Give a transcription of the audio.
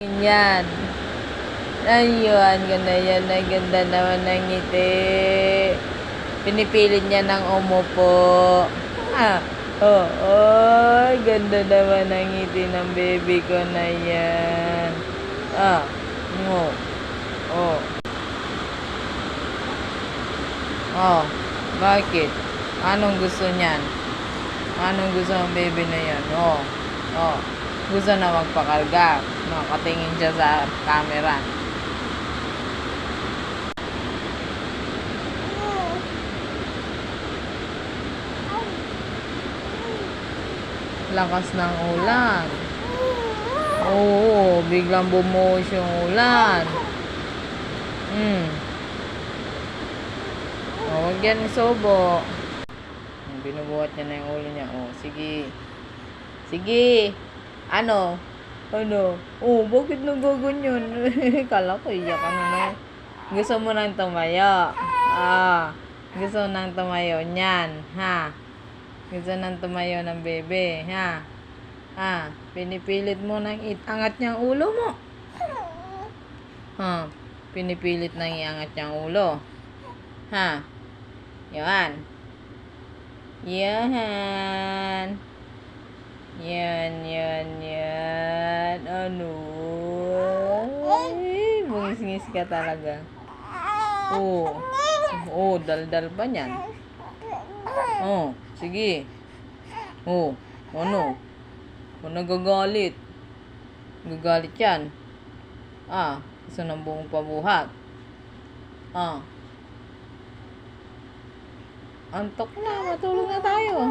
Yan. Ayun, ganda yan. Ang ganda naman ng ngiti. Pinipilit niya ng umupo. Oh, ganda naman ng ngiti ng baby ko na yan. Oh. Oh, bakit? Anong gusto niyan? Anong gusto ng baby na yan? Oh. Gusto na magpakarga. Nakatingin siya sa camera. Lakas ng ulan. Oo, biglang bumuhos yung ulan. Huwag yan isobo. Binubuhat niya na yung ulo niya. Sige. Sige. Ano? Bakit nagaganyan? Kala ko iyak ka na. Gusto mo nang tumayo. Gusto nang tumayo niyan. Gusto nang tumayo ng bebe. Pinipilit mo nang iangat niyang ulo mo. Pinipilit nang iangat niyang ulo. Yan. Yan. Ano? Ay, bungis-ngis ka talaga. Daldal pa niyan. Sige. Ano? Nagagalit. Gagalit yan. Gusto ng buong pabuhat. Antok na. Matulog na tayo.